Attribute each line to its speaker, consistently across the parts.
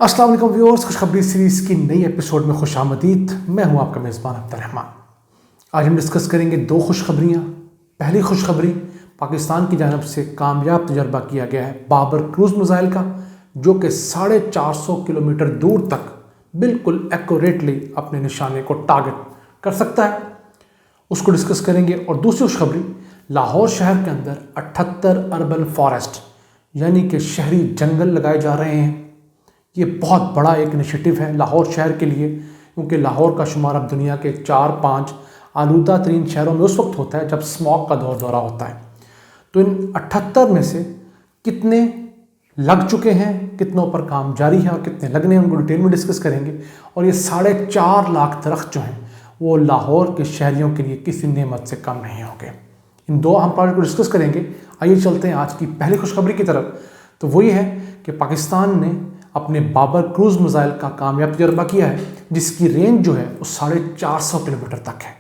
Speaker 1: अस्सलाम वालेकुम व्यूअर्स, खुशखबरी सीरीज़ की नई एपिसोड में खुशामदीद। मैं हूं आपका मेज़बान अब्दुर्रहमान। आज हम डिस्कस करेंगे दो खुशखबरियां। पहली खुशखबरी, पाकिस्तान की जानब से कामयाब तजर्बा किया गया है बाबर क्रूज़ मिसाइल का, जो कि 450 किलोमीटर दूर तक बिल्कुल एक्यूरेटली अपने निशाने को टारगेट कर सकता है। उसको डिस्कस करेंगे। और दूसरी खुशखबरी, लाहौर शहर के अंदर 78 अर्बन फॉरेस्ट यानी कि शहरी जंगल लगाए जा रहे हैं। ये बहुत बड़ा एक इनिशिएटिव है लाहौर शहर के लिए, क्योंकि लाहौर का शुमार अब दुनिया के 4-5 आलूदा तरीन शहरों में उस वक्त होता है जब स्मॉग का दौरा होता है। तो इन 78 में से कितने लग चुके हैं, कितनों पर काम जारी है और कितने लगने हैं, उनको डिटेल में डिस्कस करेंगे। और ये 4.5 लाख दरख्त जो हैं वो लाहौर के शहरियों के लिए किसी नेमत से कम नहीं होंगे। इन दो अहम प्रोजेक्ट को डिस्कस करेंगे। आइए चलते हैं आज की पहली खुशखबरी की तरफ। तो वही है कि पाकिस्तान ने अपने बाबर क्रूज़ मिसाइल का कामयाब तजर्बा किया है, जिसकी रेंज जो है वो 450 किलोमीटर तक है।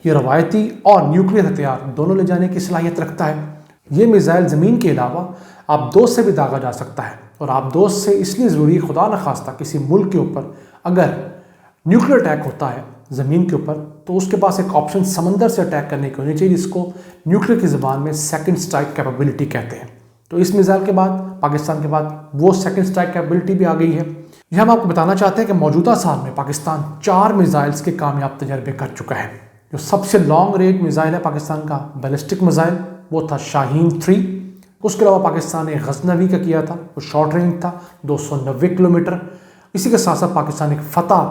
Speaker 1: ये रवायती और न्यूक्लियर हथियार दोनों ले जाने की सलाहियत रखता है। ये मिसाइल ज़मीन के अलावा आबदोज़ से भी दागा जा सकता है। और आबदोज़ से इसलिए ज़रूरी, खुदा न खास्ता किसी मुल्क के ऊपर अगर न्यूक्लियर अटैक होता है ज़मीन के ऊपर, तो उसके पास एक ऑप्शन समंदर से अटैक करने की होनी चाहिए, जिसको न्यूक्लियर की ज़बान में सेकंड स्ट्राइक कैपेबिलिटी कहते हैं। तो इस मिसाइल के बाद, पाकिस्तान के बाद, वो सेकंड स्ट्राइक कैपेबिलिटी भी आ गई है। यह हम आपको बताना चाहते हैं कि मौजूदा साल में पाकिस्तान 4 मिसाइल्स के कामयाब तजर्बे कर चुका है। जो सबसे लॉन्ग रेंज मिसाइल है पाकिस्तान का बैलिस्टिक मिसाइल, वो था शाहीन 3। उसके अलावा पाकिस्तान ने गजनवी का किया था, वो शॉर्ट रेंज था 290 किलोमीटर। इसी के साथ साथ पाकिस्तान ने फतह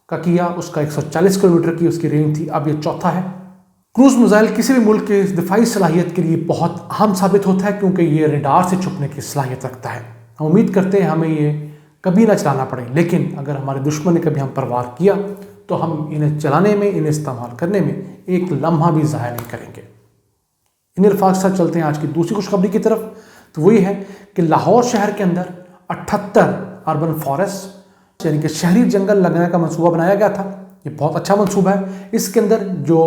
Speaker 1: का किया, उसका 140 किलोमीटर की उसकी रेंज थी। अब ये चौथा है। क्रूज़ मिसाइल किसी भी मुल्क के दिफाई सलाहियत के लिए बहुत अहम साबित होता है, क्योंकि ये रेडार से छुपने की सलाहियत रखता है। हम उम्मीद करते हैं हमें ये कभी ना चलाना पड़े, लेकिन अगर हमारे दुश्मन ने कभी हम पर वार किया तो हम इन्हें चलाने में, इन्हें इस्तेमाल करने में एक लम्हा भी ज़ाया नहीं करेंगे। इन अल्फाज के साथ चलते हैं आज की दूसरी खुशखबरी की तरफ। तो वही है कि लाहौर शहर के अंदर 78 अर्बन फॉरेस्ट यानी कि शहरी जंगल लगाने का मंसूबा बनाया गया था। ये बहुत अच्छा मंसूबा है। इसके अंदर जो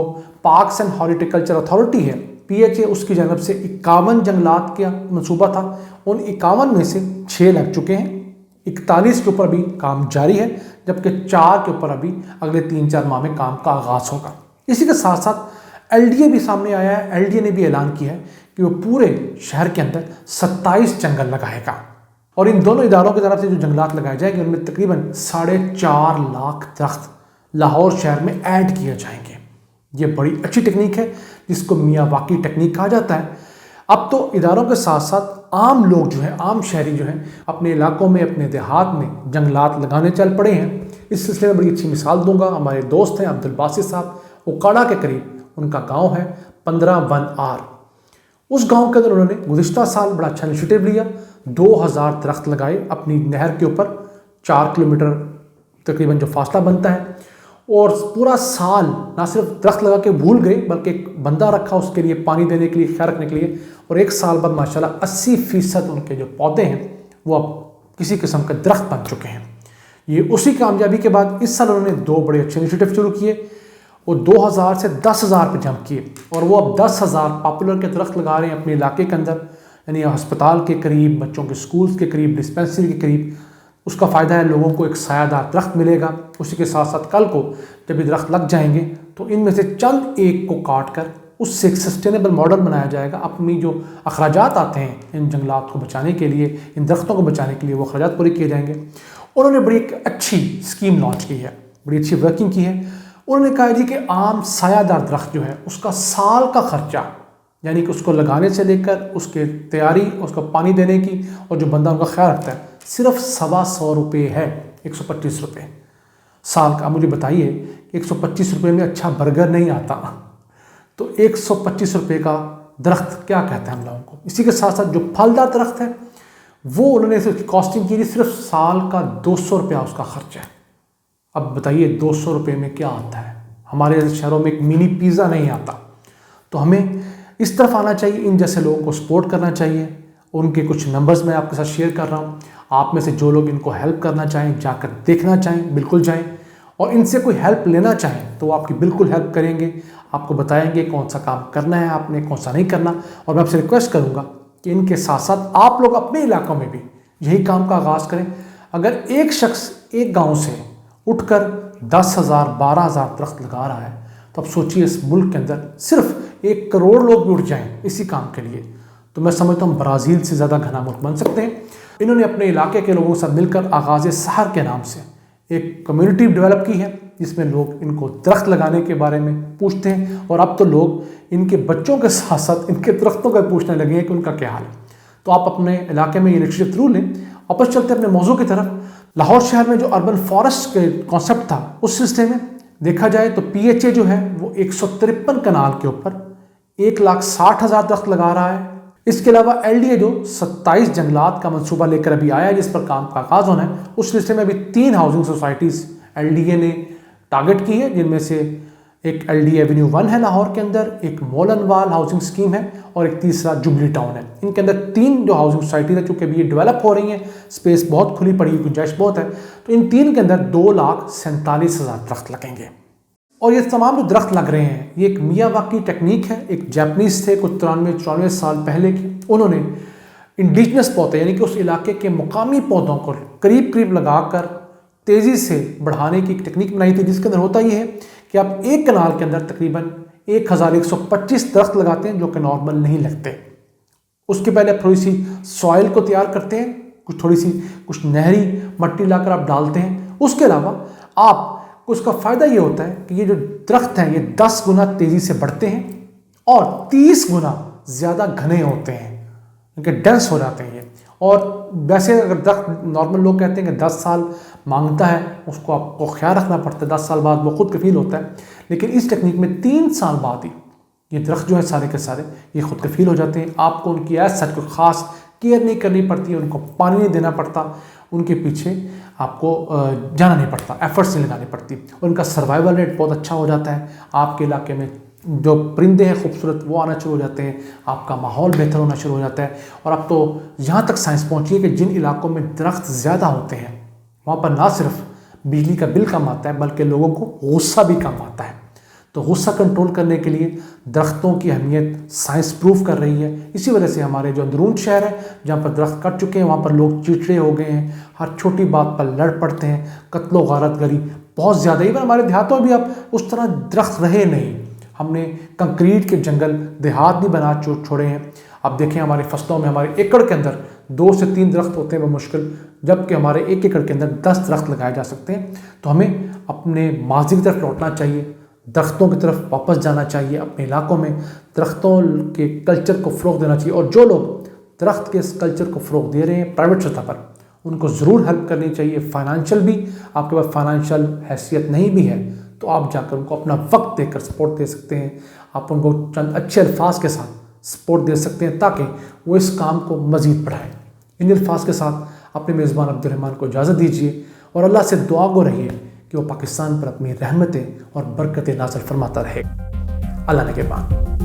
Speaker 1: पार्क्स एंड हॉर्टिकल्चर अथॉरिटी है, PHA, उसकी जानब से 51 जंगलात का मंसूबा था। उन 51 में से 6 लग चुके हैं, 41 के ऊपर अभी काम जारी है, जबकि 4 के ऊपर अभी अगले 3-4 माह में काम का आगाज़ होगा। इसी के साथ साथ LDA भी सामने आया है। LDA ने भी ऐलान किया है कि वो पूरे शहर के अंदर 27 जंगल लगाएगा। और इन दोनों इदारों की तरफ से जो जंगलात लगाए जाएंगे उनमें तकरीबन 4.5 लाख दरख्त लाहौर शहर में ऐड किए जाएंगे। ये बड़ी अच्छी टेक्निक है, जिसको मियावाकी टेक्निक कहा जाता है। अब तो इदारों के साथ साथ आम लोग जो हैं, आम शहरी जो हैं, अपने इलाकों में, अपने देहात में जंगलात लगाने चल पड़े हैं। इस सिलसिले में बड़ी अच्छी मिसाल दूंगा। हमारे दोस्त हैं अब्दुल बासित साहब, उकाड़ा के करीब उनका गाँव है 15-1R। उस गाँव के अंदर उन्होंने गुज़िश्ता साल बड़ा अच्छा इनिशिएटिव लिया, 2000 दरख्त लगाए अपनी नहर के ऊपर। 4 किलोमीटर तकरीबन जो फासला बनता है, और पूरा साल ना सिर्फ दरख्त लगा के भूल गए, बल्कि एक बंदा रखा उसके लिए, पानी देने के लिए, ख्याल रखने के लिए। और 1 साल बाद माशाल्लाह 80% उनके जो पौधे हैं वो अब किसी किस्म के दरख्त बन चुके हैं। ये उसी कामयाबी के बाद इस साल उन्होंने 2 बड़े अच्छे इनिशिएटिव शुरू किए। वो 2000 से 10,000 पे जंप किए, और वो अब 10,000 पॉपुलर के दरख्त लगा रहे हैं अपने इलाके के अंदर, यानी अस्पताल के करीब, बच्चों के स्कूल्स के करीब, डिस्पेंसरी के करीब। उसका फ़ायदा है, लोगों को एक सायादार दरख्त मिलेगा। उसी के साथ साथ कल को जब ये दरख्त लग जाएंगे तो इनमें से चंद एक को काट कर उससे एक सस्टेनेबल मॉडल बनाया जाएगा। अपनी जो अखराजात आते हैं इन जंगलात को बचाने के लिए, इन दरख्तों को बचाने के लिए, वो अखराजात पूरे किए जाएंगे। उन्होंने बड़ी एक अच्छी स्कीम लॉन्च की है, बड़ी अच्छी वर्किंग की है। उन्होंने कहा जी कि आम सायादार दरख्त जो है उसका साल का खर्चा, यानी कि उसको लगाने से लेकर उसके तैयारी, उसको पानी देने की, और जो बंदा उनका ख्याल रखता है, सिर्फ 125 रुपये है। 125 रुपये साल का। मुझे बताइए, 125 रुपये में अच्छा बर्गर नहीं आता, तो 125 रुपये का दरख्त क्या कहते हैं हम लोगों को। इसी के साथ साथ जो फलदार दरख्त है वो उन्होंने कॉस्टिंग की, सिर्फ साल का 200 रुपया उसका खर्च है। अब बताइए 200 रुपये में क्या आता है। हमारे शहरों में एक मिनी पिज़्ज़ा नहीं आता। तो हमें इस तरफ आना चाहिए, इन जैसे लोगों को सपोर्ट करना चाहिए। उनके कुछ नंबर्स मैं आपके साथ शेयर कर रहा हूँ। आप में से जो लोग इनको हेल्प करना चाहें, जाकर देखना चाहें, बिल्कुल जाएं। और इनसे कोई हेल्प लेना चाहें तो वो आपकी बिल्कुल हेल्प करेंगे, आपको बताएंगे कौन सा काम करना है आपने, कौन सा नहीं करना। और मैं आपसे रिक्वेस्ट करूँगा कि इनके साथ साथ आप लोग अपने इलाकों में भी यही काम का आगाज़ करें। अगर एक शख्स एक गांव से उठकर 10,000 12,000 दरख्त लगा रहा है तो अब सोचिए इस मुल्क के अंदर सिर्फ 1 करोड़ लोग भी उठ जाएं इसी काम के लिए, तो मैं समझता हूँ ब्राज़ील से ज़्यादा घना मुल्क बन सकते हैं। इन्होंने अपने इलाके के लोगों के साथ मिलकर आगाज़ सहर के नाम से एक कम्युनिटी डेवलप की है जिसमें लोग इनको दरख्त लगाने के बारे में पूछते हैं, और अब तो लोग इनके बच्चों के साथ साथ इनके दरख्तों का पूछने लगे हैं कि उनका क्या हाल है। तो आप अपने इलाके में ये इनिशिएटिव जरूर लें। वापस चलते हैं अपने मौजू की तरफ। लाहौर शहर में जो अर्बन फॉरेस्ट के कॉन्सेप्ट था उस सिलसिले में देखा जाए तो PHA जो है वो 153 कनाल के ऊपर 1,60,000 दरख्त लगा रहा है। इसके अलावा LDA जो 27 जंगलात का मंसूबा लेकर अभी आया है जिस पर काम का आगाज होना है, उस सिलसिले में अभी 3 हाउसिंग सोसाइटीज़ LDA ने टारगेट की है, जिनमें से एक LDA एवेन्यू 1 है लाहौर के अंदर, एक मोलनवाल हाउसिंग स्कीम है और एक तीसरा जुबली टाउन है। इनके अंदर 3 जो हाउसिंग सोसाइटीज़ है चूँकि अभी ये डेवलप हो रही हैं, स्पेस बहुत खुली पड़ी, गुंजाइश बहुत है, तो इन 3 के अंदर 2,47,000 दरख्त लगेंगे। और ये तमाम जो दरख्त लग रहे हैं ये एक मियावाकी टेक्निक है। एक जापानीज थे कुछ 93-94 साल पहले के, उन्होंने इंडिजिनस पौधे यानी कि उस इलाके के मुकामी पौधों को करीब करीब लगाकर तेज़ी से बढ़ाने की एक टेक्निक बनाई थी, जिसके अंदर होता ये है कि आप एक कनाल के अंदर तकरीबन 1,125 दरख्त लगाते हैं जो कि नॉर्मल नहीं लगते। उसके पहले आप थोड़ी सी सॉइल को तैयार करते हैं, कुछ नहरी मट्टी लाकर आप डालते हैं। उसके अलावा आप उसका फ़ायदा ये होता है कि ये जो दरख्त हैं ये 10 गुना तेज़ी से बढ़ते हैं और 30 गुना ज़्यादा घने होते हैं, क्योंकि डेंस हो जाते हैं ये। और वैसे अगर दरख्त नॉर्मल लोग कहते हैं कि 10 साल मांगता है, उसको आपको ख्याल रखना पड़ता है, 10 साल बाद वो खुद कफील होता है, लेकिन इस टेक्निक में 3 साल बाद ही ये दरख्त जो है सारे के सारे ये खुद कफील हो जाते हैं। आपको उनकी ऐसा कोई ख़ास केयर नहीं करनी पड़ती है, उनको पानी नहीं देना पड़ता, उनके पीछे आपको जाना नहीं पड़ता, एफर्ट्स नहीं लगानी पड़ती, और उनका सर्वाइवल रेट बहुत अच्छा हो जाता है। आपके इलाके में जो परिंदे हैं खूबसूरत वो आना शुरू हो जाते हैं, आपका माहौल बेहतर होना शुरू हो जाता है। और अब तो यहाँ तक साइंस पहुँची है कि जिन इलाकों में दरख्त ज़्यादा होते हैं वहाँ पर ना सिर्फ बिजली का बिल कम आता है बल्कि लोगों को गुस्सा भी कम आता है। तो गुस्सा कंट्रोल करने के लिए दरख्तों की अहमियत साइंस प्रूव कर रही है। इसी वजह से हमारे जो अंदरून शहर है जहाँ पर दरख्त कट चुके हैं वहाँ पर लोग चिड़चिड़े हो गए हैं, हर छोटी बात पर लड़ पड़ते हैं, कत्लो गारत गरी बहुत ज़्यादा। इवन हमारे देहातों में भी अब उस तरह दरख्त रहे नहीं, हमने कंक्रीट के जंगल देहात भी बना छोड़े हैं। अब देखें हमारी फसलों में हमारे एकड़ के अंदर 2 से 3 दरख्त होते हैं मुश्किल, जबकि हमारे 1 एकड़ के अंदर 10 दरख्त लगाए जा सकते हैं। तो हमें अपने माजी की तरफ लौटना चाहिए, दरख्तों की तरफ वापस जाना चाहिए, अपने इलाकों में दरख्तों के कल्चर को फ़रोग़ देना चाहिए। और जो लोग दरख्त के इस कल्चर को फ़रोग़ दे रहे हैं प्राइवेट सतह पर, उनको ज़रूर हेल्प करनी चाहिए, फाइनेंशियल भी। आपके पास फाइनेंशियल हैसियत नहीं भी है तो आप जाकर उनको अपना वक्त देकर सपोर्ट दे सकते हैं, आप उनको चंद अच्छे अल्फाज के साथ सपोर्ट दे सकते हैं ताकि वो इस काम को मज़ीद बढ़ाएँ। इन अल्फाज के साथ अपने मेज़बान अब्दुर्रहमान को इजाज़त दीजिए और अल्लाह से दुआ गो रहिए कि वो पाकिस्तान पर अपनी रहमतें और बरकतें नाज़िल फरमाता रहे। अल्लाह ने के बाद।